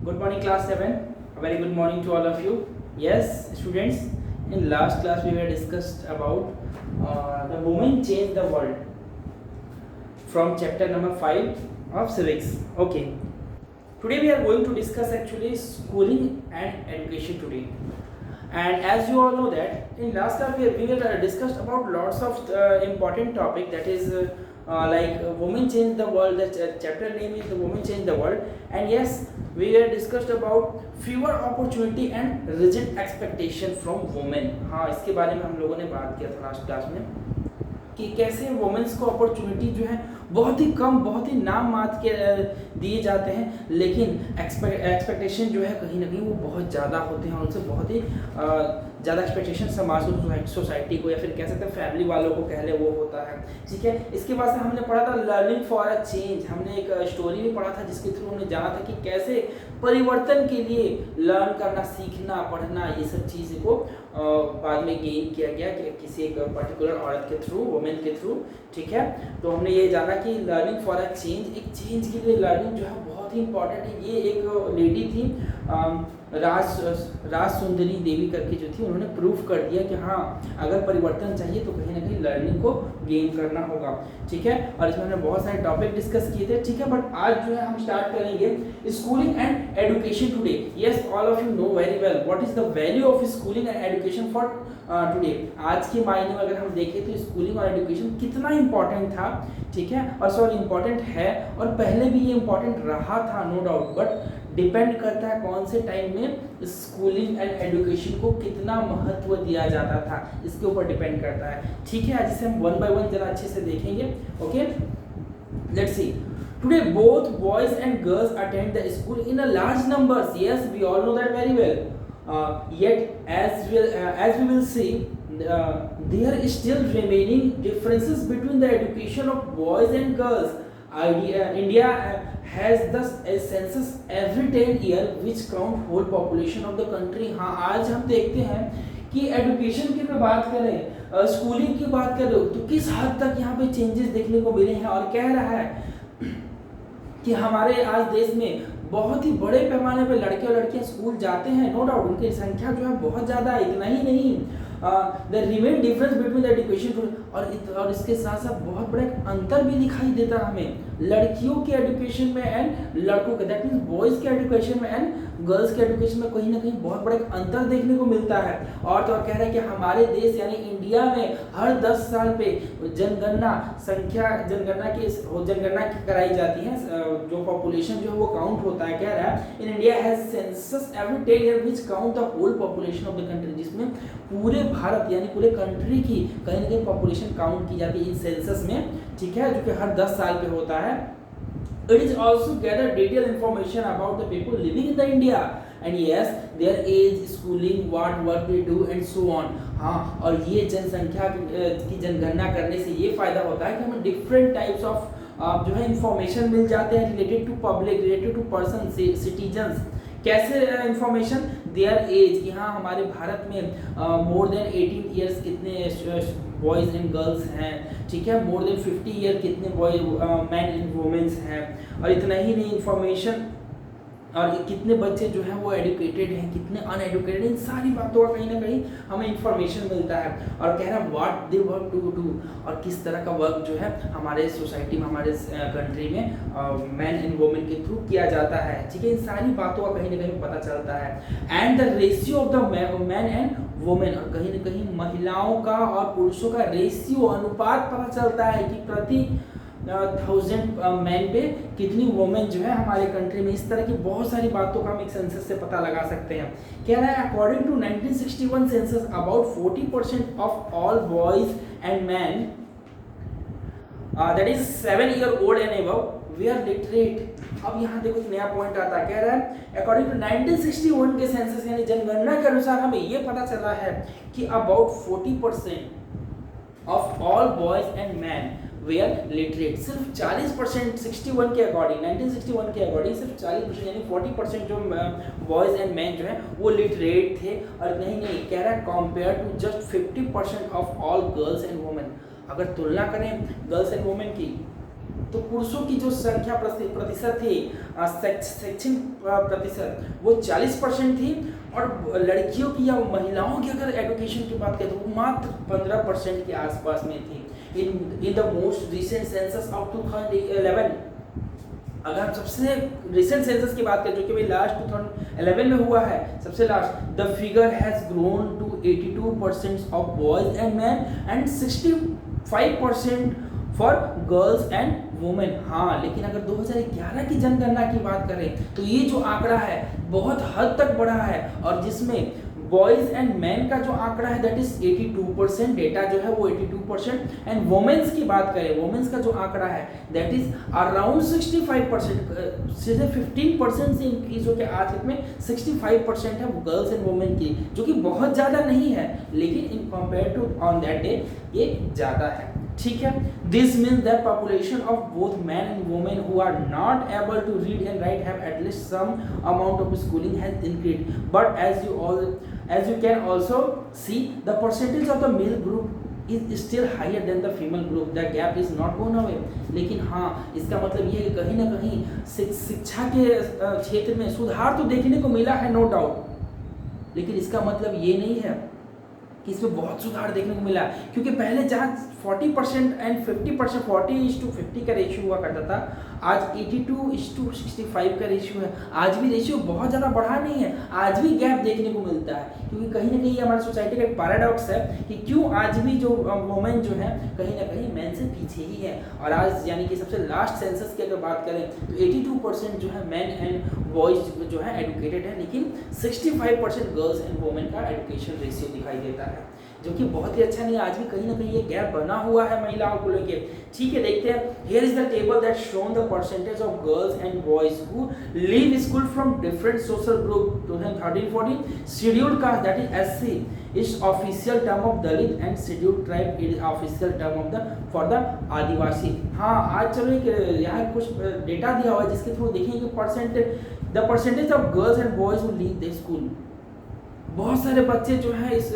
Good morning, class 7. A very good morning to all of you. Yes, students, in last class we were discussed about the women change the world from chapter number 5 of civics. Okay. Today we are going to discuss actually schooling and education today. And as you all know that in last class we were discussed about lots of important topic, that is women change the world. The chapter name is the women change the world. And yes, we were discussed about fewer opportunity and rigid expectation from women. हाँ, इसके बारे में हम लोगों ने बात किया था लास्ट क्लास में कि कैसे वुमेन्स को अपॉर्चुनिटी जो है बहुत ही कम, बहुत ही नाम मात्र के दिए जाते हैं, लेकिन एक्सपेक्टेशन जो है कहीं ना कहीं वो बहुत ज़्यादा होते हैं, उनसे बहुत ही ज़्यादा एक्सपेक्टेशन समाज को, सोसाइटी को, या फिर कह सकते हैं फैमिली वालों को कह ले, वो होता है। ठीक है, इसके बाद से हमने पढ़ा था लर्निंग फॉर अ चेंज। हमने एक स्टोरी भी पढ़ा था जिसके थ्रू हमने जाना था कि कैसे परिवर्तन के लिए लर्न करना, सीखना, पढ़ना, ये सब चीज़ को बाद में गेन किया गया कि किसी एक पर्टिकुलर औरत के थ्रू, वुमेन के थ्रू। ठीक है, तो हमने ये जाना कि लर्निंग फॉर अ चेंज, एक चेंज के लिए लर्निंग जो है बहुत ही इंपॉर्टेंट है। ये एक लेडी थी राज सुंदरी देवी करके जो थी, उन्होंने प्रूफ कर दिया कि हाँ, अगर परिवर्तन चाहिए तो कहीं ना कहीं लर्निंग को गेन करना होगा। ठीक है, और इसमें हमने बहुत सारे टॉपिक डिस्कस किए थे। ठीक है, बट आज जो है हम स्टार्ट करेंगे schooling and education today. Yes, all of you know very well what is the value of schooling and education for today. आज के मायने में अगर हम देखें तो स्कूलिंग और एजुकेशन कितना इंपॉर्टेंट था। ठीक है, और सॉरी इंपॉर्टेंट है, और पहले भी ये इंपॉर्टेंट रहा था, नो डाउट, बट डिपेंड करता है कौन से टाइम में स्कूलिंग एंड एजुकेशन को कितना महत्व दिया जाता था, इसके ऊपर डिपेंड करता है। ठीक है, आज इसे हम वन बाय वन जरा अच्छे से देखेंगे। Okay, let's see. Today both boys and girls attend the school in a large numbers. Yes, we all know that very well. Yet as we will see, there is still remaining differences between the education of boys and girls. India has thus a census every 10 years which count whole population of the country. हाँ, आज हम देखते हैं कि education की अगर बात करें, स्कूलिंग की बात करें, तो किस हद तक यहाँ पे चेंजेस देखने को मिले हैं। और कह रहा है कि हमारे आज देश में बहुत ही बड़े पैमाने पर लड़के और लड़कियां स्कूल जाते हैं, नो डाउट, उनकी संख्या जो है बहुत ज़्यादा है। इतना ही नहीं, the remain difference between the education, और इसके साथ साथ बहुत बड़ा अंतर भी दिखाई देता है हमें लड़कियों के एजुकेशन में एंड लड़कों के, दैट मीन्स बॉयज़ के एजुकेशन में एंड गर्ल्स के एजुकेशन में कहीं ना कहीं बहुत बड़ा अंतर देखने को मिलता है। और तो और कह रहा है कि हमारे देश यानी इंडिया में हर 10 साल पे जनगणना की कराई जाती है, जो पॉपुलेशन जो है वो काउंट होता है। कह रहा है in India has census every 10 year which count the whole population of the country, जिसमें पूरे भारत यानी पूरे कंट्री की कहीं ना कहीं पॉपुलेशन काउंट की जाती है इन सेंसस में। ठीक है, जो कि हर 10 साल पे होता है। It is also gather detailed information about the people living in the India and yes, their age, schooling, what work they do and so on. हाँ, और ये जनसंख्या की जनगणना करने से ये फायदा होता है कि हमें डिफरेंट टाइप्स ऑफ जो है इंफॉर्मेशन मिल जाते हैं related to public, related to person, citizens. कैसे इंफॉर्मेशन, देयर एज, कि हाँ हमारे भारत में मोर देन 18 ईयर्स कितने बॉयज़ एंड गर्ल्स हैं। ठीक है, मोर देन 50 ईयर कितने बॉय मैन एंड वुमेन्स हैं। और इतना ही नहीं, इंफॉर्मेशन और कितने बच्चे जो हैं वो एजुकेटेड हैं, कितने अनएजुकेटेड, इन सारी बातों का कहीं ना कहीं हमें इंफॉर्मेशन मिलता है। और कह रहा है what they work to do, और किस तरह का वर्क जो है हमारे सोसाइटी में, हमारे कंट्री में मैन एंड वुमेन के थ्रू किया जाता है। ठीक है, इन सारी बातों का कहीं ना कहीं पता चलता है। And the ratio of the man and women, और कहीं ना कहीं महिलाओं का और पुरुषों का रेशियो, अनुपात पता चलता है कि प्रति 1000 मैन पे कितनी वुमेन जो है हमारे कंट्री में। इस तरह की बहुत सारी बातों का हम एक सेंसस से पता लगा सकते हैं। कह रहा है according to 1961 census about 40% of all boys and man that is 7 year old and above they are literate. अब यहाँ देखो एक नया पॉइंट आता है। कह रहा है अकॉर्डिंग टू 1961 के सेंसस यानी जनगणना के अनुसार हमें ये पता चला है कि about 40% of all boys and man were literate. सिर्फ 40% 61 के अकॉर्डिंग, 1961 के अकॉर्डिंग सिर्फ 40% यानी 40% जो बॉयज़ एंड मैन जो है वो लिटरेट थे। और नहीं कह रहा है compare to just 50% of all girls and women. अगर तुलना करें गर्ल्स एंड वुमेन की, तो पुरुषों की जो संख्या प्रतिशत थी, शैक्षणिक प्रतिशत, वो 40% थी, और लड़कियों की या महिलाओं की अगर एजुकेशन की बात करें तो वो मात्र 15% के आसपास में थी। In the most recent census of 2011, अगर हम सबसे रिसेंट सेंसस की बात करें जो कि भाई लास्ट 2011 में हुआ है, सबसे last, the figure has grown to 82% of boys and man and 65% for girls and women. हाँ, लेकिन अगर 2011 की जनगणना की बात करें तो ये जो आंकड़ा है बहुत हद तक बढ़ा है, और जिसमें बॉयज एंड मैन का जो आंकड़ा है दैट इज 82%, डेटा जो है वो 82%, एंड वुमेन्स की बात करें, वुमेन्स का जो आंकड़ा है दैट इज अराउंड 65%, सीधे 15% से इंक्रीज होकर आज में 65% है गर्ल्स एंड वुमेन की, जो कि बहुत ज़्यादा नहीं है, लेकिन in compare to on that day ये ज़्यादा है। ठीक है, this means that population of both man and women who are not able to read and write have at least some amount of schooling has increased, but as you can also see the percentage of the male group is still higher than the female group. The gap is not gone away. लेकिन हाँ, इसका मतलब ये है कि कहीं ना कहीं शिक्षा के क्षेत्र में सुधार तो देखने को मिला है, नो डाउट, लेकिन इसका मतलब ये नहीं है कि इसमें बहुत सुधार देखने को मिला, क्योंकि पहले जहाँ 40% एंड 50%, 40:50 का रेशियो हुआ करता था, आज 82:65 का रेशियो है। आज भी रेशियो बहुत ज़्यादा बढ़ा नहीं है, आज भी गैप देखने को मिलता है, क्योंकि कहीं ना कहीं हमारी सोसाइटी का एक पैराडॉक्स है कि क्यों आज भी जो वुमेन जो है कहीं ना कहीं मैन से पीछे ही है। और आज यानी कि सबसे लास्ट सेंसस की अगर बात करें तो 82% जो है मैन एंड बॉयज जो है एजुकेटेड है, लेकिन 65% गर्ल्स एंड वुमेन का एजुकेशन रेशियो दिखाई देता है, जो कि बहुत ही अच्छा नहीं है। आज भी कहीं ना कहीं ये गैप बना हुआ है महिलाओं को लेके। ठीक है, देखते हैं, here is the table that shown the percentage of girls and boys who leave school from different social group 2013-14, scheduled caste that is SC is official term of Dalit and scheduled tribe is official term of the for the Adivasi. हाँ, आज चलो एक यहाँ कुछ data दिया हुआ है जिसके थ्रू देखेंगे the percentage of girls and boys who leave the school. बहुत सारे बच्चे जो है इस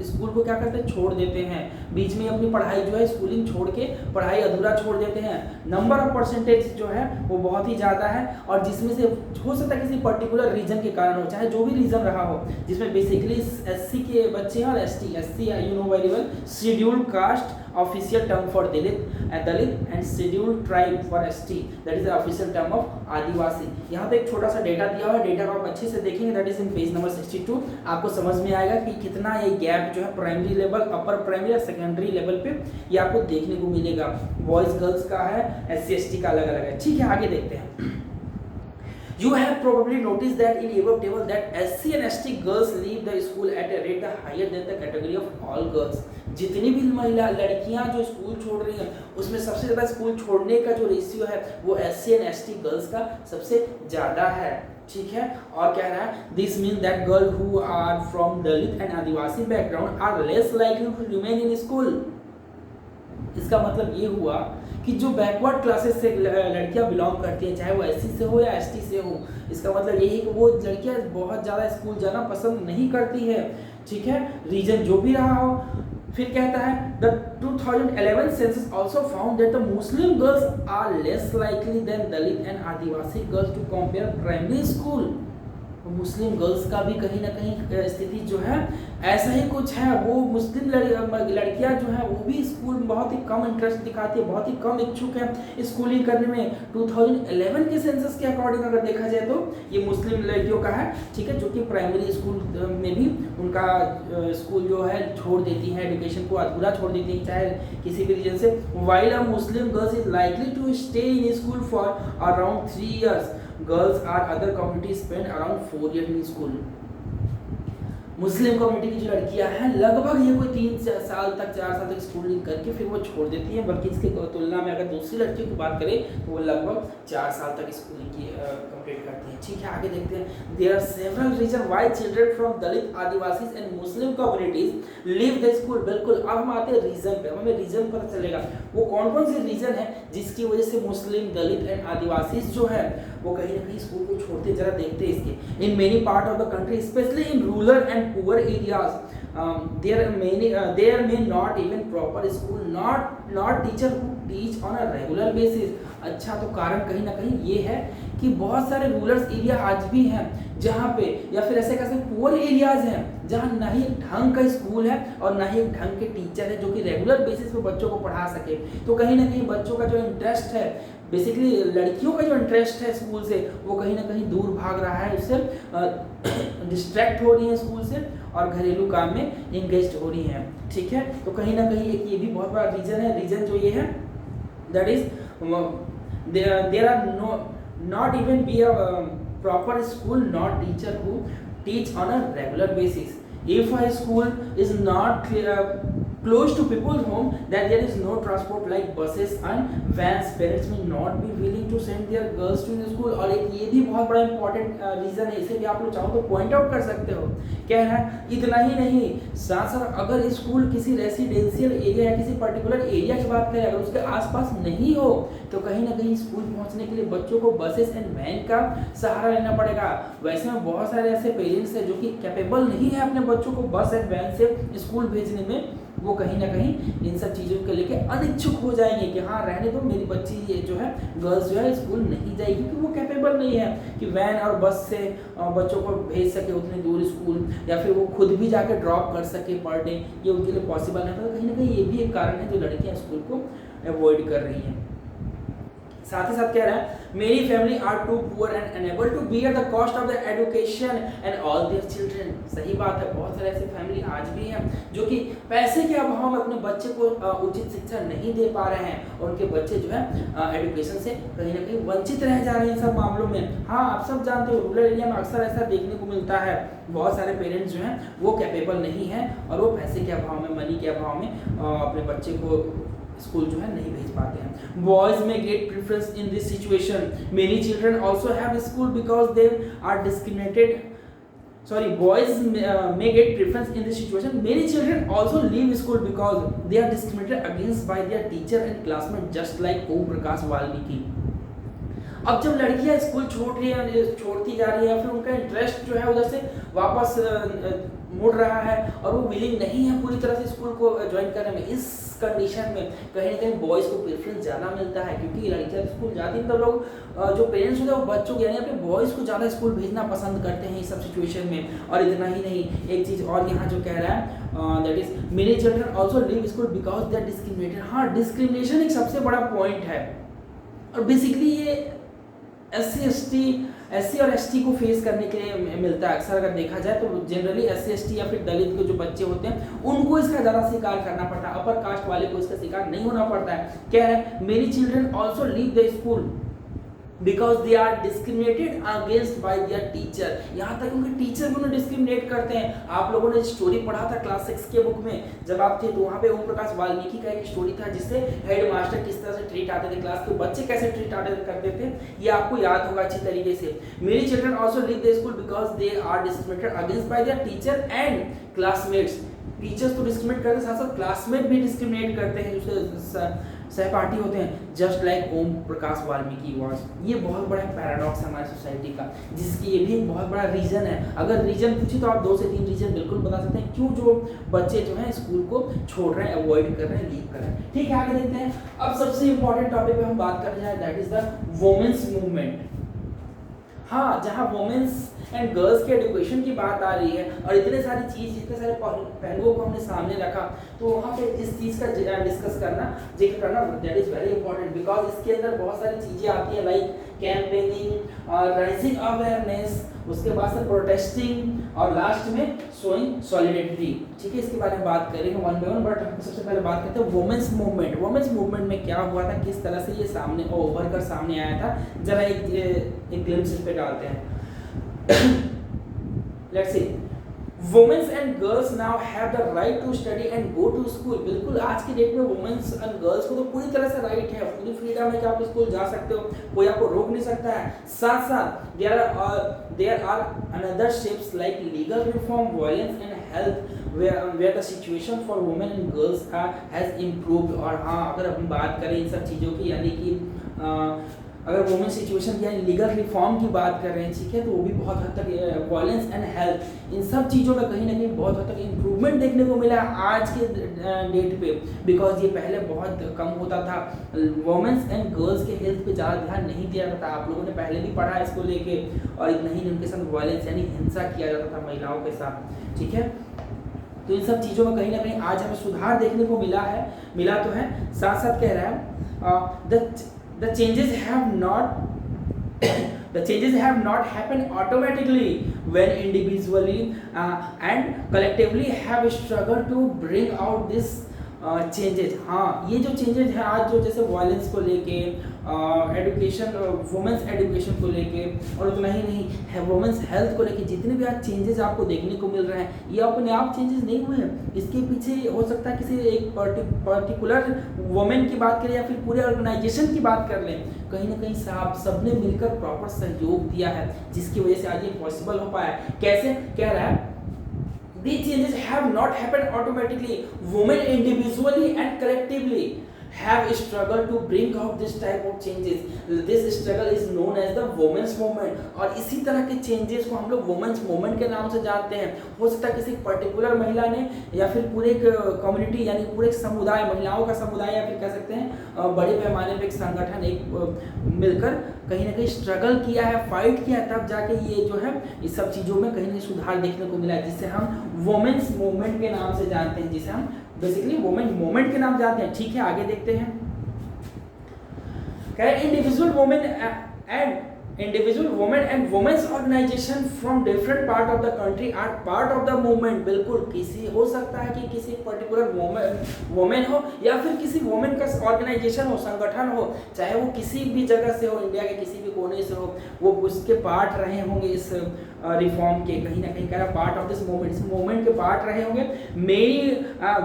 स्कूल को क्या करते हैं, छोड़ देते हैं, बीच में अपनी पढ़ाई जो है स्कूलिंग छोड़ के पढ़ाई अधूरा छोड़ देते हैं। नंबर ऑफ परसेंटेज जो है वो बहुत ही ज़्यादा है, और जिसमें से हो सकता है किसी पर्टिकुलर रीजन के कारण हो, चाहे जो भी रीजन रहा हो, जिसमें बेसिकली एससी के बच्चे हैं और SC you know very well, scheduled caste official term for Dalit and scheduled tribe for ST that is official term of Adivasi. यहाँ पे एक छोटा सा डेटा दिया हुआ है, डेटा को आप अच्छे से देखेंगे, that is in page number 62। आपको समझ में आएगा कि कितना ये गैप जो है प्राइमरी लेवल, अपर प्राइमरी या सेकेंडरी लेवल पे ये आपको देखने को मिलेगा। बॉयज गर्ल्स का है, एससी एसटी का अलग अलग है। ठीक है, आगे देखते हैं। You have probably noticed that in above table that SC and ST girls leave the school at a rate higher than the category of all girls. जितनी भी महिला लड़कियां जो स्कूल छोड़ रही हैं उसमें सबसे ज़्यादा स्कूल छोड़ने का जो रेशियो है वो SC and ST गर्ल्स का सबसे ज़्यादा है। ठीक है, और कह रहा है this mean that girl who are from Dalit and Adivasi background are less likely to remain in school. इसका मतलब ये हुआ कि जो बैकवर्ड क्लासेस से लड़कियां बिलोंग करती हैं, चाहे वो एससी से हो या एसटी से हो, इसका मतलब यही है कि वो लड़कियां बहुत ज़्यादा स्कूल जाना पसंद नहीं करती है। ठीक है, रीजन जो भी रहा हो। फिर कहता है the 2011 census also found that the Muslim girls are less likely than Dalit and Adivasi girls to compare primary school. Muslim girls का भी कहीं ना कहीं स्थिति जो है ऐसा ही कुछ है। वो मुस्लिम लड़कियां जो है वो भी स्कूल में बहुत ही कम इंटरेस्ट दिखाती है, बहुत ही कम इच्छुक है स्कूलिंग करने में। 2011 के सेंसस के अकॉर्डिंग अगर देखा जाए तो ये मुस्लिम लड़कियों का है। ठीक है, जो कि प्राइमरी स्कूल में भी उनका स्कूल जो है छोड़ देती है, एजुकेशन को अधूरा छोड़ देती है चाहे किसी भी रीजन से। While a Muslim girls is likely to stay in school for around 3 years, girls or other communities spend around 4 years in school. Muslim community की जो लड़कियां हैं लगभग ये कोई 3 साल तक 4 साल तक स्कूलिंग करके फिर वो छोड़ देती हैं, बल्कि इसके तुलना में अगर दूसरी लड़कियों की बात करें तो वो लगभग 4 साल तक स्कूलिंग की कंप्लीट करती हैं। ठीक है, आगे देखते हैं। There are several reason why children from Dalit Adivasi and Muslim communities leave the school. बिल्कुल, अब हम आते हैं रीजन पे। हमें रीजन पता चलेगा वो कौन कौन से रीजन है जिसकी वजह से मुस्लिम दलित एंड आदिवासी जो है वो कहीं ना कहीं स्कूल को छोड़ते। जरा देखते हैं इसके। In many part of the country specially in rural and poor areas there may not even proper school, not teacher who teach on a regular basis. अच्छा, तो कारण कहीं ना कहीं ये है कि बहुत सारे रूरल एरिया आज भी हैं जहाँ पे, या फिर ऐसे कैसे पुअर एरियाज हैं जहाँ ना ही एक ढंग का स्कूल है और ना ही एक ढंग के टीचर है जो कि रेगुलर बेसिस पे बच्चों को पढ़ा सके। तो कहीं ना कहीं बच्चों का जो इंटरेस्ट है, बेसिकली लड़कियों का जो इंटरेस्ट है स्कूल से, वो कहीं ना कहीं दूर भाग रहा है, उससे डिस्ट्रैक्ट हो रही है स्कूल से और घरेलू काम में इंगेज हो रही हैं। ठीक है, तो कहीं ना कहीं एक ये भी बहुत बड़ा रीजन है। रीजन जो ये है that is there are not even be a proper school, not teacher who teach on a regular basis. If a school is not close to people's home, that there is no transport like buses and vans, parents may not be willing to send their girls to the school. और एक ये भी बहुत बड़ा important reason है, इसे भी आप लोग चाहो तो पॉइंट आउट कर सकते हो। क्या है, इतना ही नहीं, साथ साथ अगर स्कूल किसी रेसिडेंशियल एरिया या किसी पर्टिकुलर एरिया की बात करें, अगर उसके आसपास नहीं हो तो कहीं ना कहीं स्कूल पहुंचने के लिए बच्चों को बसेस एंड वैन का सहारा लेना पड़ेगा। वैसे में बहुत सारे ऐसे पेरेंट्स हैं जो कि कैपेबल नहीं है अपने बच्चों को बस एंड वैन से स्कूल भेजने में, वो कहीं ना कहीं इन सब चीज़ों को लेके अनिच्छुक हो जाएंगे कि हाँ रहने दो, मेरी बच्ची ये जो है गर्ल्स जो है स्कूल नहीं जाएगी, क्योंकि वो कैपेबल नहीं है कि वैन और बस से बच्चों को भेज सके उतनी दूर स्कूल, या फिर वो खुद भी जाके ड्रॉप कर सके पर डे, ये उनके लिए पॉसिबल नहीं था। तो कहीं ना कहीं ये भी एक कारण है जो लड़कियाँ स्कूल को अवॉइड कर रही हैं। साथ ही साथ कह रहा है मेरी family are too poor and unable to bear the cost of the education and all their children. सही बात है, बहुत सारे ऐसे फैमिली आज भी हैं जो कि पैसे के अभाव में अपने बच्चे को उचित शिक्षा नहीं दे पा रहे हैं और उनके बच्चे जो है एजुकेशन से कहीं ना कहीं वंचित रह जा रहे हैं इन सब मामलों में। हाँ, आप सब जानते हो रूरल एरिया में अक्सर ऐसा देखने को मिलता है, बहुत सारे पेरेंट्स जो हैं वो कैपेबल नहीं है और वो पैसे के अभाव में, मनी के अभाव में अपने बच्चे को स्कूल जो है नहीं भेज पाते हैं। Boys may get preference in this situation, many children also have school because they are discriminated, sorry, boys may get preference in this situation. Many children also leave school because they are discriminated against by their teacher and classmates, just like Om Prakash Valmiki. अब जब लड़कियां school छोड़ती जा रही है, फिर उनका interest जो है उधर से वापस मुड़ रहा है और वो विलिंग नहीं है पूरी तरह से स्कूल को ज्वाइन करने में, इस कंडीशन में कहीं ना कहीं बॉयज़ को प्रेफरेंस ज़्यादा मिलता है, क्योंकि लड़कियां स्कूल जाती हैं तो लोग जो पेरेंट्स होते हैं वो बच्चों यानी अपने बॉयज़ को ज़्यादा स्कूल भेजना पसंद करते हैं इस सब सिचुएशन में। और इतना ही नहीं, एक चीज़ और यहाँ जो कह रहा है that is many children also leave school because they are discriminated. हाँ, डिस्क्रिमिनेशन एक सबसे बड़ा पॉइंट है और बेसिकली ये एससी और एसटी को फेस करने के लिए मिलता है। अक्सर अगर देखा जाए तो जनरली एससी एसटी या फिर दलित के जो बच्चे होते हैं उनको इसका ज़्यादा शिकार करना पड़ता है, अपर कास्ट वाले को इसका शिकार नहीं होना पड़ता है। क्या है, many children also leave the school because they are discriminated against by their teacher. यहाँ तक उनके टीचर भी उन्हें डिस्क्रिमिनेट करते हैं। आप लोगों ने स्टोरी पढ़ा था क्लास 6 के बुक में जब आप थे, तो वहाँ पे ओम प्रकाश वाल्मीकि का एक स्टोरी था जिससे हेड मास्टर किस तरह से ट्रीट आते थे, क्लास के बच्चे कैसे ट्रीट करते थे, ये आपको याद होगा अच्छी तरीके से। Many children also leave the school because they are discriminated against by their teacher and classmates. Teachers तो डिस्क्रिमिनेट करते हैं, साथ साथ क्लासमेट भी डिस्क्रिमिनेट करते हैं, जो सहपाठी होते हैं, just like Om Prakash Valmiki was. ये बहुत बड़ा पैराडॉक्स है हमारी सोसाइटी का, जिसकी ये भी एक बहुत बड़ा रीजन है। अगर रीजन पूछे तो आप 2 से 3 रीजन बिल्कुल बता सकते हैं क्यों जो बच्चे जो हैं स्कूल को छोड़ रहे हैं, अवॉइड कर रहे हैं, लीव कर रहे हैं। ठीक है, आगे देखते हैं। अब सबसे इंपॉर्टेंट टॉपिक पे हम बात करने जाए, that is the womens movement. हाँ, जहाँ वुमेन्स एंड गर्ल्स के एजुकेशन की बात आ रही है और इतने सारी चीज़, इतने सारे पहलुओं को हमने सामने रखा, तो वहाँ पे इस चीज़ का डिस्कस करना, जिक्र करना that is very important, because इसके अंदर बहुत सारी चीज़ें आती हैं लाइक कैंपेनिंग और राइजिंग अवेयरनेस, उसके बाद से प्रोटेस्टिंग और लास्ट में शोइंग सॉलिडेरिटी। ठीक है, इसके बारे में बात करेंगे वन बाय वन, बट हम सबसे पहले बात करते हैं वुमेन्स मूवमेंट। वुमेन्स मूवमेंट में क्या हुआ था, किस तरह से ये सामने उभर कर सामने आया था, जरा एक ग्लिम्स इस पे डालते हैं। Let's see. Women and girls now have the right to study and go to school. बिल्कुल आज की डेट में वुमेन्स एंड गर्ल्स को तो पूरी तरह से राइट है, पूरी फ्रीडम है कि आप स्कूल जा सकते हो, कोई आपको रोक नहीं सकता है। साथ साथ there are another steps like legal reform, violence and health where the situation for women and girls has improved। और हाँ, अगर हम बात करें इन सब चीज़ों की, यानी कि अगर वुमेन सिचुएशन यानी लीगल रिफॉर्म की बात कर रहे हैं, ठीक है, तो वो भी बहुत हद तक वायलेंस एंड हेल्थ, इन सब चीज़ों में कहीं ना कहीं बहुत हद तक इम्प्रूवमेंट देखने को मिला आज के डेट पे, बिकॉज ये पहले बहुत कम होता था। वुमेन्स एंड गर्ल्स के हेल्थ पे ज़्यादा ध्यान नहीं दिया जाता था, आप लोगों ने पहले भी पढ़ा इसको लेके, और इतना ही उनके साथ वायलेंस यानी हिंसा किया जाता था महिलाओं के साथ, ठीक है। तो इन सब चीज़ों में कहीं ना कहीं आज हमें सुधार देखने को मिला तो है। साथ साथ कह रहा है the changes have not happened automatically when individually and collectively have struggled to bring out this changes. हाँ, ये जो चेंजेज है आज, जो जैसे वायलेंस को लेके, एजुकेशन, वुमेन्स एजुकेशन को लेके, और उतना ही नहीं है वुमेन्स हेल्थ को लेके, जितने भी आज चेंजेस आपको देखने को मिल रहे हैं, ये अपने आप चेंजेस नहीं हुए हैं। इसके पीछे हो सकता है किसी एक पर्टिकुलर वुमेन की बात करें या फिर पूरे ऑर्गेनाइजेशन की बात कर लें, कहीं ना कहीं सबने मिलकर प्रॉपर सहयोग दिया है, जिसकी वजह से आज ये पॉसिबल हो पाया है। कैसे कह रहा है, these changes have not happened automatically. Women individually and collectively have struggled to bring out this type of changes. This struggle is known as the women's movement. और इसी तरह के चेंजेस को हम लोग women's movement के नाम से जानते हैं। हो सकता है किसी पर्टिकुलर महिला ने या फिर पूरे एक कम्युनिटी यानी पूरे समुदाय, महिलाओं का समुदाय, या फिर कह सकते हैं बड़े पैमाने पे एक संगठन एक मिलकर कहीं ना कहीं स्ट्रगल किया है, फाइट किया है, तब जाके ये जो है इस सब चीज़ों में कहीं ना सुधार देखने को मिला है, जिसे हम वुमेन्स मूवमेंट के नाम से जानते हैं, जिसे हम बेसिकली वुमेन मूवमेंट के नाम जानते हैं। ठीक है, आगे देखते हैं। कह रहे individual women and womens organisation from different part of the country are part of the movement. बिल्कुल, किसी हो सकता है कि किसी पर्टिकुलर वुमेन हो या फिर किसी वुमेन का ऑर्गेनाइजेशन हो, संगठन हो, चाहे वो किसी भी जगह से हो, इंडिया के किसी भी कोने से हो, वो उसके पार्ट रहे होंगे इस रिफॉर्म के, कहीं ना कहीं कह रहा पार्ट ऑफ दिस मूवमेंट, इस मूवमेंट के पार्ट रहे होंगे।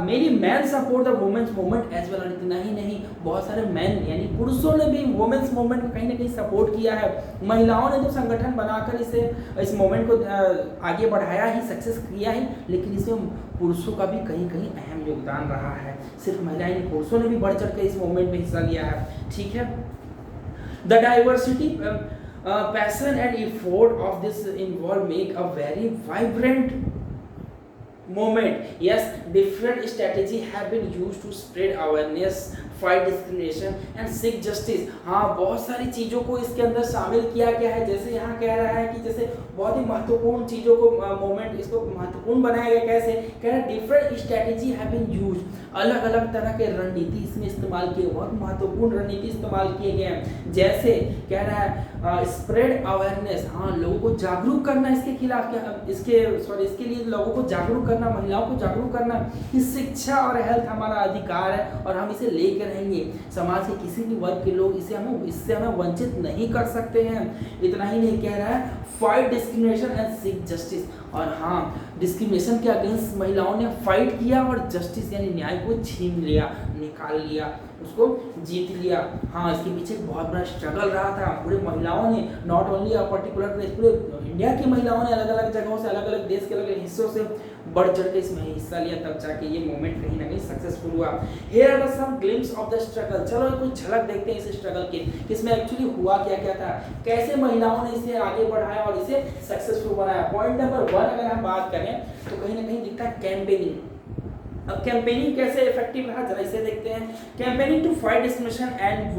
मेरी man support the womens movement as well. इतना ही नहीं, बहुत सारे मैन यानी पुरुषों ने भी वुमेन्स मूवमेंट को कहीं ना कहीं सपोर्ट किया है। महिलाओं ने जो संगठन बनाकर इस मूवमेंट को आगे बढ़ाया ही, सक्सेस किया ही, लेकिन इसमें पुरुषों का भी कहीं कहीं अहम योगदान रहा है। सिर्फ महिलाएं नहीं, पुरुषों ने भी बढ़ चढ़ कर इस मूवमेंट में हिस्सा लिया है। ठीक है, the diversity passion and effort of this involve make a very vibrant movement. Yes, different strategies have been used to spread awareness, fight discrimination and seek justice. हाँ, बहुत सारी चीज़ों को इसके अंदर शामिल किया गया है। जैसे यहाँ कह रहा है कि जैसे बहुत ही महत्वपूर्ण चीज़ों को मूवमेंट इसको महत्वपूर्ण बनाया गया। कैसे कह रहा है, different strategy have been use, अलग अलग तरह के रणनीति इसमें इस्तेमाल किए, बहुत महत्वपूर्ण रणनीति इस्तेमाल किए गए हैं। जैसे कह रहा है स्प्रेड अवेयरनेस, हाँ, लोगों को जागरूक करना इसके खिलाफ, इसके लिए लोगों को जागरूक करना, महिलाओं को जागरूक करना कि शिक्षा और हेल्थ हमारा अधिकार है और हम इसे लेकर रहेंगे। समाज के किसी भी वर्ग के लोग इससे हमें वंचित नहीं कर सकते हैं। इतना ही नहीं, कह रहा है fight discrimination and seek justice. और हाँ, डिस्क्रिमिनेशन के अगेंस्ट महिलाओं ने फाइट किया और जस्टिस यानी न्याय को छीन लिया, निकाल लिया, उसको जीत लिया। हाँ, इसके पीछे एक बहुत बड़ा स्ट्रगल रहा था। पूरे महिलाओं ने, not only a particular place, पूरे इंडिया की महिलाओं ने अलग अलग जगहों से, अलग अलग देश के अलग अलग हिस्सों से बढ़ चढ़ के इसमें हिस्सा लिया, तब जाके ये मूवमेंट कहीं ना कहीं सक्सेसफुल हुआ। Here are some glimpse of the struggle. चलो कुछ झलक देखते हैं इस स्ट्रगल की, कि इसमें एक्चुअली हुआ क्या क्या था, कैसे महिलाओं ने इसे आगे बढ़ाया और इसे सक्सेसफुल बनाया। पॉइंट नंबर 1 अगर हम बात करें तो कहीं ना कहीं दिखता है कैंपेनिंग। अब कैंपेनिंग कैसे इफेक्टिव रहा, जरा इसे देखते हैं। Campaigning to fight discrimination and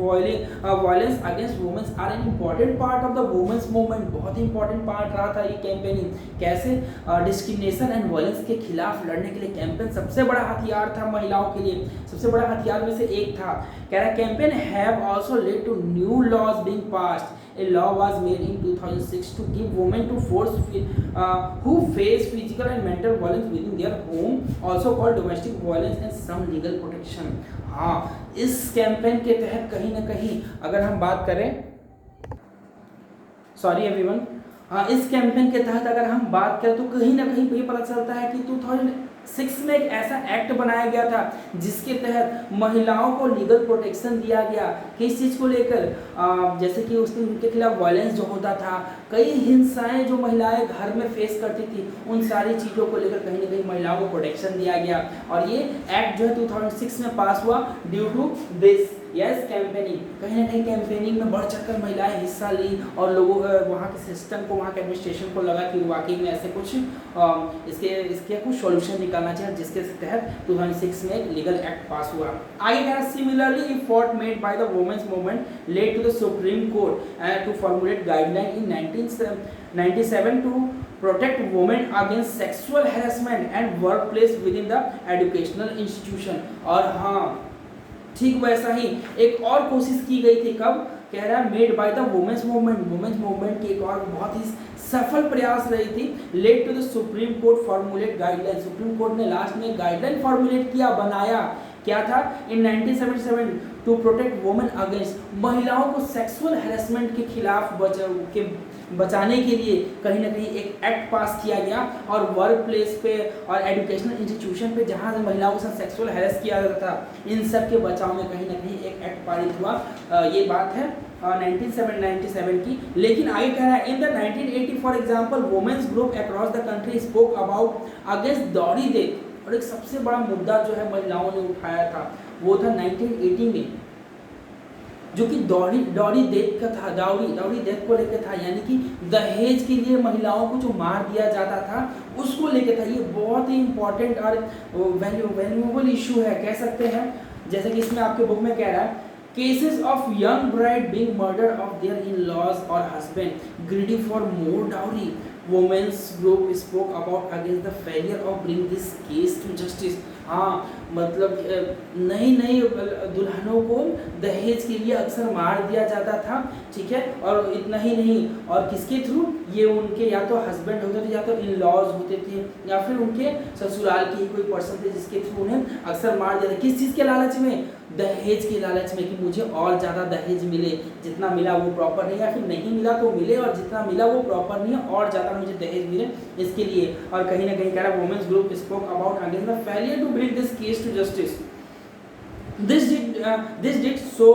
violence against womens are an important part of the womens movement. बहुत ही इंपॉर्टेंट पार्ट रहा था ये कैंपेनिंग। कैसे डिस्क्रिमिनेशन एंड वायलेंस के खिलाफ लड़ने के लिए कैंपेन सबसे बड़ा हथियार था महिलाओं के लिए, सबसे बड़ा हथियार में से एक था। कह रहा है campaign have also led to new laws being passed. A law was made in 2006 to give women to force who face physical and mental violence within their home, also called domestic violence, and some legal protection. हाँ, इस campaign के तहत कहीं ना कहीं अगर हम बात करें, सॉरी एवरीवन, हाँ, इस कैंपेन के तहत अगर हम बात करें तो कहीं ना कहीं ये पता चलता है कि 2006 में एक ऐसा एक्ट बनाया गया था जिसके तहत महिलाओं को लीगल प्रोटेक्शन दिया गया। किस चीज़ को लेकर, जैसे कि उनके खिलाफ वायलेंस जो होता था, कई हिंसाएं जो महिलाएं घर में फेस करती थी, उन सारी चीज़ों को लेकर कहीं ना कहीं महिलाओं को प्रोटेक्शन दिया गया। और ये एक्ट जो है 2006 में पास हुआ due to this yes campaigning, कहीं ना कहीं कैंपेनिंग में बढ़ चढ़कर महिलाएं हिस्सा ली और लोगों वहाँ के सिस्टम को, वहाँ के एडमिनिस्ट्रेशन को लगा कि वाकई में ऐसे कुछ इसके कुछ सॉल्यूशन निकालना चाहिए, जिसके तहत 2006 में लीगल एक्ट पास हुआ। आगे कह रहा similarly effort made by the womens movement led to the supreme court to formulate guideline in 1997 to protect women against sexual harassment and workplace within the educational institution। और हाँ ठीक वैसा ही एक और कोशिश की गई थी, कब कह रहा है made by the womens movement, womens movement की एक और बहुत ही सफल प्रयास रही थी led to the supreme court formulate guideline. Supreme court ने लास्ट में गाइडलाइन फॉर्मुलेट किया, बनाया, क्या था in 1977 to protect women against, महिलाओं को सेक्सुअल हैरेसमेंट के खिलाफ बचाने के लिए कहीं ना कहीं एक एक्ट पास किया गया और वर्क प्लेस पे और एजुकेशनल इंस्टीट्यूशन पे जहाँ महिलाओं के साथ सेक्सुअल हैरेस किया जाता था, इन सब के बचाव में कहीं ना कहीं एक एक्ट पारित हुआ। ये बात है 1997 की। लेकिन आगे कह रहा है in the 1980 for example womens group across the country spoke about against dowry death. और एक सबसे बड़ा मुद्दा जो है महिलाओं ने उठाया था वो था 1980 में, जो कि डॉरी डेथ का था, डाउरी डेथ को लेकर था, यानी कि दहेज के लिए महिलाओं को जो मार दिया जाता था उसको लेकर था। ये बहुत ही इंपॉर्टेंट और वैल्यूएबल इशू है कह सकते हैं। जैसे कि इसमें आपके बुक में कह रहा है cases of young bride being murder of their in laws और husband greedy for more dowry, women's group spoke about against the failure of bring this case to justice. हाँ मतलब नई दुल्हनों को दहेज के लिए अक्सर मार दिया जाता था, ठीक है, और इतना ही नहीं, और किसके थ्रू, ये उनके या तो हस्बैंड होते थे या तो इन लॉज होते थे या फिर उनके ससुराल के ही कोई पर्सन थे जिसके थ्रू उन्हें अक्सर मार दिया था। किस चीज़ के लालच में? दहेज के लालच में, कि मुझे और ज़्यादा दहेज मिले, जितना मिला वो प्रॉपर नहीं, या फिर नहीं मिला तो मिले और जितना मिला वो प्रॉपर नहीं है और ज़्यादा मुझे दहेज मिले, इसके लिए। और कहीं ना कहीं कह रहा है womens group spoke about against the failure to bring this case to justice. This did so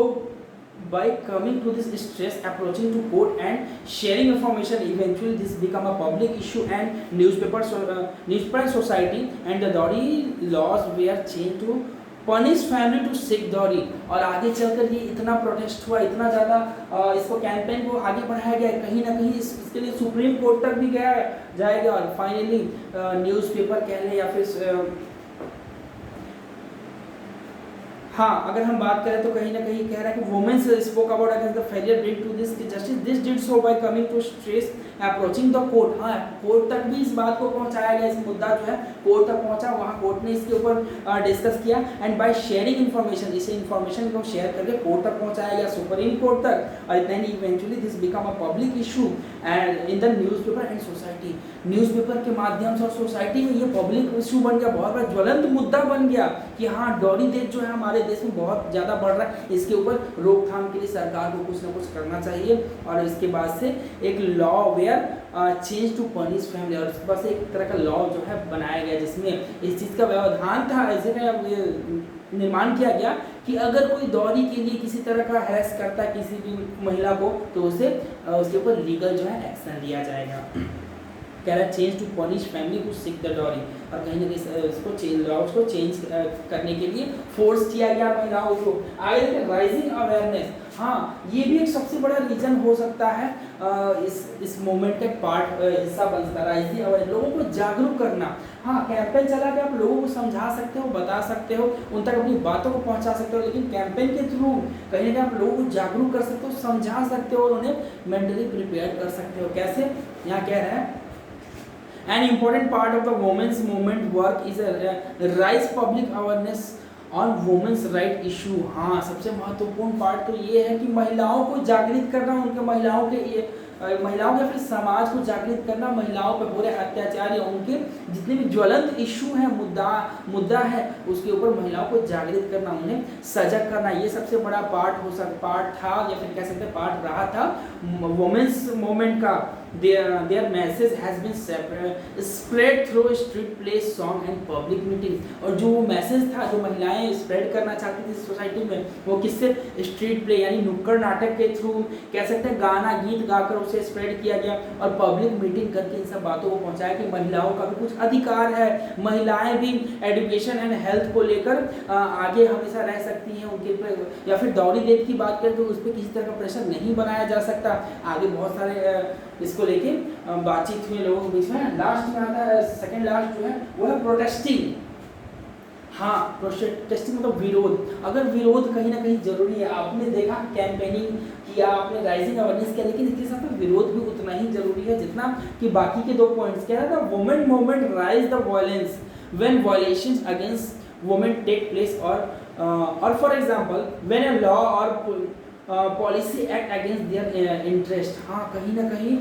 by coming to this stress, approaching to court and sharing information. Eventually this become a public issue and newspaper society and the dowry laws were changed to punish family to seek dowry। और आगे चलकर ये इतना protest हुआ, इतना ज़्यादा इसको campaign को आगे बढ़ाया गया, कहीं ना कहीं इसके लिए सुप्रीम कोर्ट तक भी जाएगा और फाइनली न्यूज़पेपर कह लें या फिर हाँ अगर हम बात करें तो कहीं ना कहीं कह रहा है कि womens spoke about against the failure bring to this justice, this did so by coming to stress approaching the court. हाँ कोर्ट तक भी इस बात को पहुंचाया गया, इस मुद्दा जो है कोर्ट तक पहुंचा, वहाँ कोर्ट ने इसके ऊपर डिस्कस किया एंड बाय शेयरिंग इन्फॉर्मेशन, इसे इन्फॉर्मेशन को शेयर करके कोर्ट तक पहुंचाया गया, सुप्रीम कोर्ट तक, और then eventually this become a public issue and in the newspaper and society. Newspaper के माध्यम से और सोसाइटी में ये पब्लिक इशू बन गया, बहुत बड़ा ज्वलंत मुद्दा बन गया कि हाँ डॉरी डेथ जो है हमारे देश में बहुत ज़्यादा बढ़ रहा है, इसके ऊपर रोकथाम के लिए सरकार को कुछ ना कुछ करना चाहिए। और इसके बाद से एक law were change to punish family, और इसके बाद से एक तरह का लॉ जो है बनाया गया जिसमें इस चीज़ का व्यवधान था, ऐसे का निर्माण किया गया कि अगर कोई दौरी के लिए किसी तरह का हैरेस करता है किसी भी महिला को तो उसे उसके ऊपर लीगल जो है एक्शन लिया जाएगा। कह रहा है चेंज टू पनिश फैमिली को सीक द डॉरी, और कहीं ना कहीं उसको चेंज करने के लिए फोर्स किया गया महिलाओं को। आगे देखिए राइजिंग अवेयरनेस, हाँ ये भी एक सबसे बड़ा रीजन हो सकता है इस मूवमेंट का पार्ट हिस्सा बन सकता है। राइजिंग अवेयरनेस, लोगों को जागरूक करना। हाँ कैंपेन चला के आप लोगों को समझा सकते हो, बता सकते हो, उन तक अपनी बातों को पहुंचा सकते हो, लेकिन कैंपेन के थ्रू कहीं ना कहीं आप लोगों को जागरूक कर सकते हो, समझा सकते हो और उन्हें मेंटली प्रिपेयर कर सकते हो। कैसे? यहाँ कह रहा है An important part of the women's movement work is a rise public awareness on women's right issue। हाँ सबसे महत्वपूर्ण पार्ट तो ये है कि महिलाओं को जागृत करना, उनके महिलाओं के फिर समाज को जागृत करना, महिलाओं पर हो रहे अत्याचार या उनके जितने भी ज्वलंत इशू है, मुद्दा है, उसके ऊपर महिलाओं को जागृत करना, उन्हें सजग करना, ये सबसे बड़ा पार्ट था या फिर कह सकते हैं पार्ट रहा था वुमेन्स मूवमेंट का। their message has been spread through street play, song and public meeting. और जो मैसेज था जो महिलाएं स्प्रेड करना चाहती थी सोसाइटी में, वो किससे? स्ट्रीट प्ले यानी नुक्कड़ नाटक के थ्रू, कह सकते हैं गाना गीत गाकर उसे स्प्रेड किया गया और पब्लिक मीटिंग करके इन सब बातों को पहुंचाया कि महिलाओं का भी कुछ अधिकार है, महिलाएं भी एजुकेशन एंड हेल्थ को लेकर आगे हमेशा रह सकती हैं, उनके पर या फिर दौड़ी डेथ की बात करें तो उस पर किसी तरह का प्रेशर नहीं बनाया जा सकता। आगे बहुत सारे इसको लेके बातचीत हुई लोगों के बीच में। लास्ट में आता है सेकंड लास्ट जो है वो है प्रोटेस्टिंग। हाँ, प्रोटेस्टिंग मतलब विरोध। अगर विरोध कहीं ना कहीं जरूरी है, आपने देखा कैंपेनिंग किया, आपने राइजिंग अवेयरनेस किया, लेकिन इसके साथ विरोध भी उतना ही जरूरी है जितना कि बाकी के दो पॉइंट्स। क्या है? The women movement raise the violence when violations against women take place और for example when a law और policy act against their interest. हाँ, कहीं ना कहीं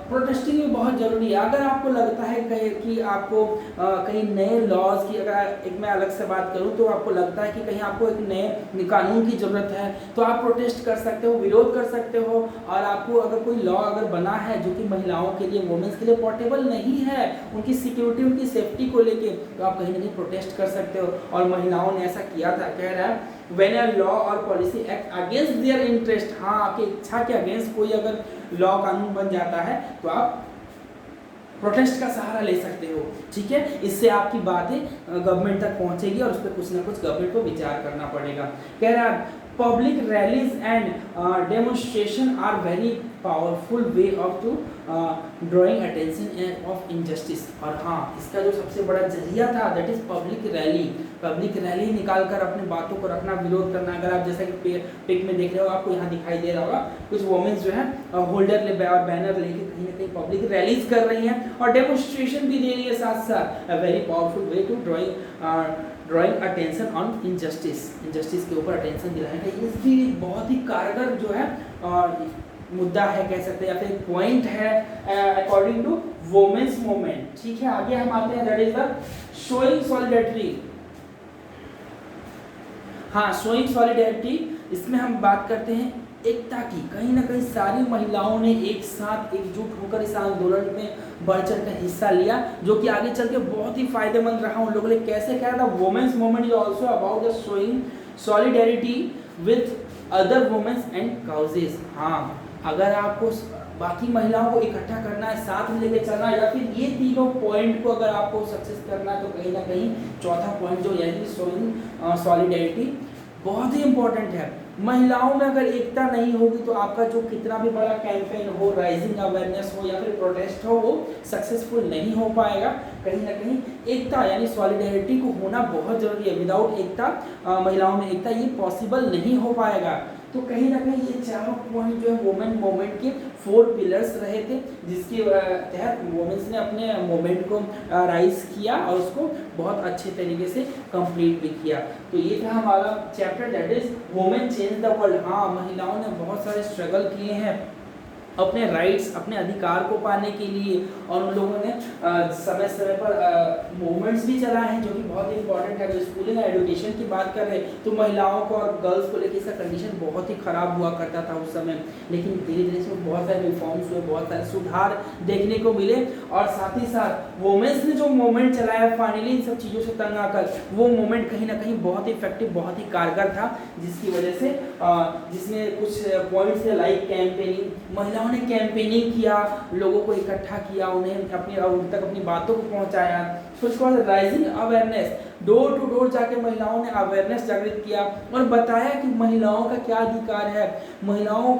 प्रोटेस्टिंग भी बहुत ज़रूरी है। अगर आपको लगता है कि आपको कहीं नए लॉज की, अगर एक मैं अलग से बात करूँ तो आपको लगता है कि कहीं आपको एक नए कानून की ज़रूरत है तो आप प्रोटेस्ट कर सकते हो, विरोध कर सकते हो। और आपको अगर कोई लॉ अगर बना है जो कि महिलाओं के लिए, वुमेन्स के लिए पोर्टेबल नहीं है, उनकी सिक्योरिटी उनकी सेफ्टी को लेके, तो आप कहीं ना कहीं प्रोटेस्ट कर सकते हो। और महिलाओं ने ऐसा किया था। कह रहा है When a law or policy act against their interest, हाँ, आपकी इच्छा के अगेंस्ट कोई अगर लॉ कानून बन जाता है तो आप प्रोटेस्ट का सहारा ले सकते हो। ठीक है, इससे आपकी बातें गवर्नमेंट तक पहुंचेगी और उस पर कुछ ना कुछ गवर्नमेंट को विचार करना पड़ेगा। कह रहा है public rallies and demonstration are very powerful way of to drawing attention of injustice. और हाँ, इसका जो सबसे बड़ा जरिया था that is public rally. Public rally निकाल कर अपनी बातों को रखना, विरोध करना। अगर आप जैसा कि पिक में देख रहे हो, आपको यहाँ दिखाई दे रहा होगा कुछ वुमेन्स जो है होल्डर और बैनर लेके कहीं ना कहीं पब्लिक रैलीज कर रही हैं और डेमोन्स्ट्रेशन भी दे रही है साथ साथ। A very powerful way to drawing attention on injustice, injustice के ऊपर अटेंशन दिलाने का ये भी बहुत ही कारगर जो है मुद्दा है, कह सकते हैं, या फिर पॉइंट है अकॉर्डिंग टू वुमेन्स मूवमेंट। ठीक है, आगे हम आते हैं that is the showing solidarity. हाँ, शोइंग सॉलिडेरिटी, इसमें हम बात करते हैं एकता की। कहीं ना कहीं सारी महिलाओं ने एक साथ एकजुट होकर इस आंदोलन में बढ़ चढ़ कर हिस्सा लिया, जो कि आगे चल के बहुत ही फायदेमंद रहा उन लोगों ने। कैसे क्या था? Womens movement is also about the showing solidarity with other womens and causes. हाँ, अगर आपको बाकी महिलाओं को इकट्ठा करना है, साथ में लेके चलना है, या फिर ये तीनों पॉइंट को अगर आपको सक्सेस करना है तो कहीं ना कहीं चौथा पॉइंट जो यानी शोइंग सॉलिडेरिटी बहुत ही इंपॉर्टेंट है। महिलाओं में अगर एकता नहीं होगी तो आपका जो कितना भी बड़ा कैंपेन हो, राइजिंग अवेयरनेस हो या फिर प्रोटेस्ट हो, वो सक्सेसफुल नहीं हो पाएगा। कहीं ना कहीं एकता यानी सॉलिडेरिटी को होना बहुत जरूरी है। विदाउट एकता, महिलाओं में एकता, ये पॉसिबल नहीं हो पाएगा। तो कहीं ना कहीं ये चारों पॉइंट जो है वुमेन मूवमेंट के 4 पिलर्स रहे थे, जिसके तहत वुमेन्स ने अपने मूवमेंट को राइज किया और उसको बहुत अच्छे तरीके से कंप्लीट भी किया। तो ये था हमारा chapter that is women change the world. हाँ, महिलाओं ने बहुत सारे स्ट्रगल किए हैं अपने राइट्स, अपने अधिकार को पाने के लिए, और उन लोगों ने समय समय पर मूवमेंट्स भी चलाए हैं जो कि बहुत इंपॉर्टेंट है। अगर स्कूलिंग और एजुकेशन की बात कर रहे तो महिलाओं को और गर्ल्स को लेकर इसका कंडीशन बहुत ही खराब हुआ करता था उस समय, लेकिन धीरे धीरे इसमें बहुत सारे रिफॉर्म्स हुए, बहुत सारे सुधार देखने को मिले। और साथ ही साथ वुमेन्स ने जो मूवमेंट चलाया फाइनली इन सब चीज़ों से तंग आकर, वो मूवमेंट कहीं ना कहीं बहुत ही इफेक्टिव, बहुत ही कारगर था, जिसकी वजह से जिसमें कुछ पॉइंट्स थे लाइक कैंपेनिंग। महिलाओं ने कैंपेनिंग किया, लोगों को इकट्ठा किया, उन्हें अपनी उन तक अपनी बातों को पहुंचाया। फिर उसके बाद rising awareness, door to door जाके महिलाओं ने अवेयरनेस जागृत किया और बताया कि महिलाओं का क्या अधिकार है। महिलाओं,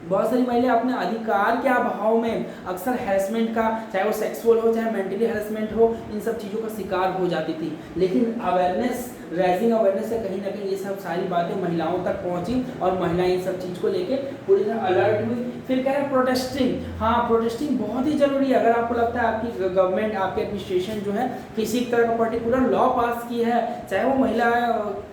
बहुत सारी महिलाएं अपने अधिकार के अभाव में अक्सर हैरेसमेंट का, चाहे वो सेक्सुअल हो चाहे मेंटली हैरेसमेंट हो, इन सब चीज़ों का शिकार हो जाती थी। लेकिन अवेयरनेस, राइजिंग अवेयरनेस से कहीं ना कहीं ये सब सारी बातें महिलाओं तक पहुंची और महिलाएं इन सब चीज़ को लेके पूरी तरह अलर्ट हुई। फिर कह रहे हैं प्रोटेस्टिंग। हाँ, प्रोटेस्टिंग बहुत ही जरूरी है। अगर आपको लगता है आपकी गवर्नमेंट, आपके एडमिनिस्ट्रेशन जो है किसी तरह का पर्टिकुलर लॉ पास की है, चाहे वो महिला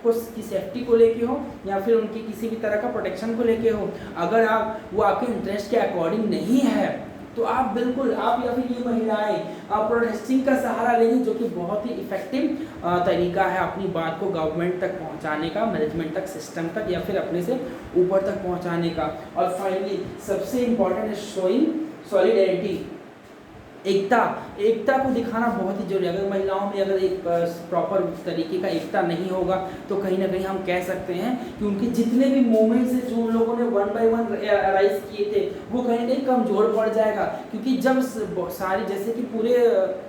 को की सेफ्टी को लेके हो या फिर उनकी किसी भी तरह का प्रोटेक्शन को लेके हो, अगर वो आपके इंटरेस्ट के अकॉर्डिंग नहीं है तो आप बिल्कुल, आप या फिर ये महिलाएं प्रोटेस्टिंग का सहारा लेंगे, जो कि बहुत ही इफेक्टिव तरीका है अपनी बात को गवर्नमेंट तक पहुंचाने का, मैनेजमेंट तक, सिस्टम तक, या फिर अपने से ऊपर तक पहुंचाने का। और फाइनली सबसे इम्पोर्टेंट है शोइंग सॉलिडेरिटी, एकता, एकता को दिखाना बहुत ही जरूरी है। अगर महिलाओं में अगर एक प्रॉपर तरीके का एकता नहीं होगा तो कहीं ना कहीं हम कह सकते हैं कि उनके जितने भी मूवमेंट्स हैं जो उन लोगों ने वन बाय वन राइज किए थे वो कहीं ना कहीं कमजोर पड़ जाएगा। क्योंकि जब सारी जैसे कि पूरे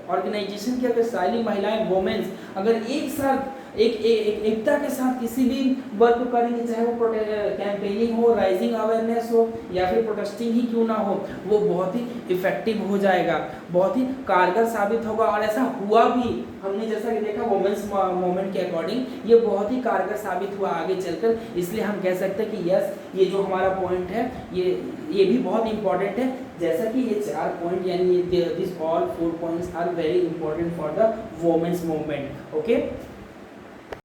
ऑर्गेनाइजेशन की अगर सारी महिलाएं वोमेन्स अगर एक साथ एकता के साथ किसी भी वर्क को करेंगे, चाहे वो कैंपेनिंग हो, राइजिंग अवेयरनेस हो या फिर प्रोटेस्टिंग ही क्यों ना हो, वो बहुत ही इफेक्टिव हो जाएगा, बहुत ही कारगर साबित होगा। और ऐसा हुआ भी, हमने जैसा कि देखा वुमेन्स मूवमेंट के अकॉर्डिंग ये बहुत ही कारगर साबित हुआ आगे चलकर। इसलिए हम कह सकते हैं कि यस, ये जो हमारा पॉइंट है ये भी बहुत इंपॉर्टेंट है। जैसा कि ये 4 पॉइंट यानी this all 4 points are very important for the womens movement. Okay,